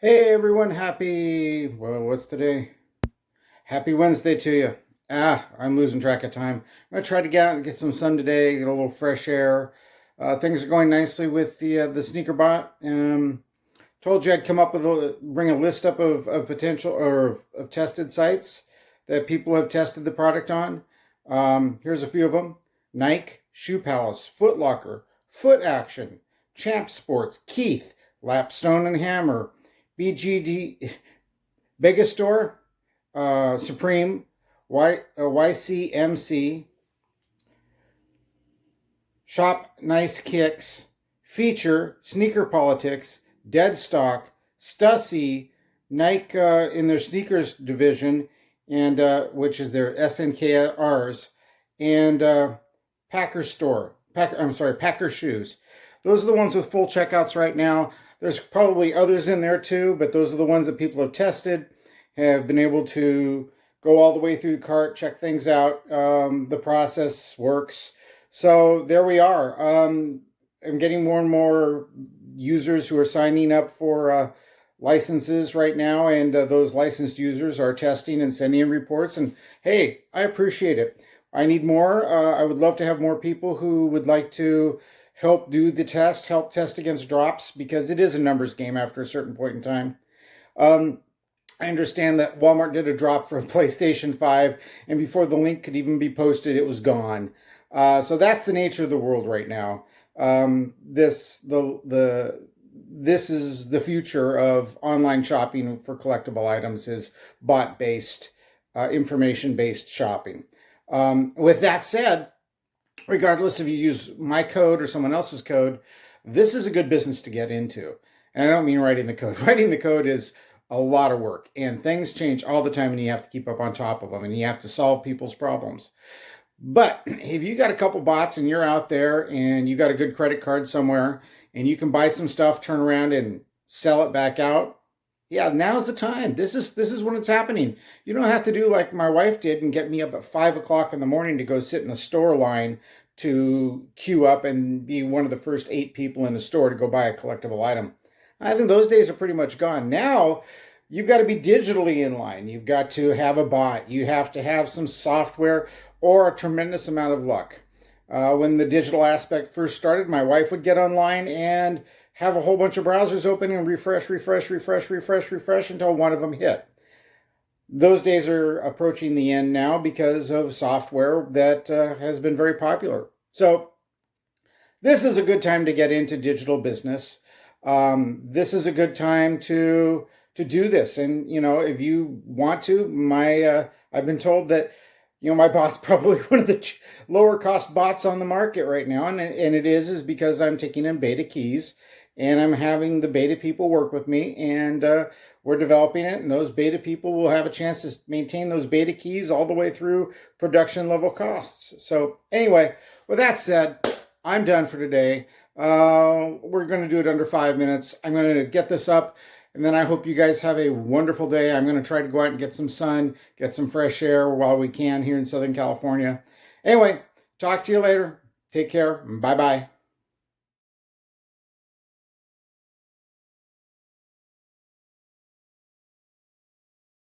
Hey everyone, what's today? Happy Wednesday to you. I'm losing track of time. I'm gonna try to get out and get some sun today, get a little fresh air. Things are going nicely with the sneakerbot. Told you I'd come up with bring a list up of potential or of tested sites that people have tested the product on. Here's a few of them: Nike, Shoe Palace, Foot Locker, Foot Action, Champ Sports, Keith, Lapstone and Hammer, BGD, Megastore, Supreme, YCMC, Shop Nice Kicks, Feature, Sneaker Politics, Deadstock, Stussy, Nike in their sneakers division, and which is their SNKRs, and Packer Store. Packer Shoes. Those are the ones with full checkouts right now. There's probably others in there too, but those are the ones that people have tested, have been able to go all the way through the cart, check things out. The process works. So there we are. I'm getting more and more users who are signing up for licenses right now, and those licensed users are testing and sending in reports. And hey, I appreciate it. I need more. I would love to have more people who would like to help do the test, help test against drops, because it is a numbers game after a certain point in time. Um, I understand that Walmart did a drop for a PlayStation 5, and before the link could even be posted, it was gone. So that's the nature of the world right now. This is the future of online shopping for collectible items, is bot based, information based shopping. With that said, regardless if you use my code or someone else's code, this is a good business to get into. And I don't mean writing the code. Writing the code is a lot of work, and things change all the time, and you have to keep up on top of them, and you have to solve people's problems. But if you got a couple bots and you're out there and you got a good credit card somewhere and you can buy some stuff, turn around and sell it back out, yeah, now's the time. This is when it's happening. You don't have to do like my wife did and get me up at 5 o'clock in the morning to go sit in the store line to queue up and be one of the first 8 people in the store to go buy a collectible item. I think those days are pretty much gone. Now, you've got to be digitally in line. You've got to have a bot. You have to have some software or a tremendous amount of luck. When the digital aspect first started, my wife would get online and have a whole bunch of browsers open and refresh until one of them hit. Those days are approaching the end now because of software that has been very popular. So this is a good time to get into digital business. This is a good time to do this. And if you want to, I've been told that my bot's probably one of the lower cost bots on the market right now, and it is because I'm taking in beta keys and I'm having the beta people work with me, and we're developing it, and those beta people will have a chance to maintain those beta keys all the way through production level costs. So anyway, with that said, I'm done for today. We're going to do it under 5 minutes. I'm going to get this up, and then I hope you guys have a wonderful day. I'm going to try to go out and get some sun, get some fresh air while we can here in Southern California. Anyway, talk to you later. Take care. Bye-bye.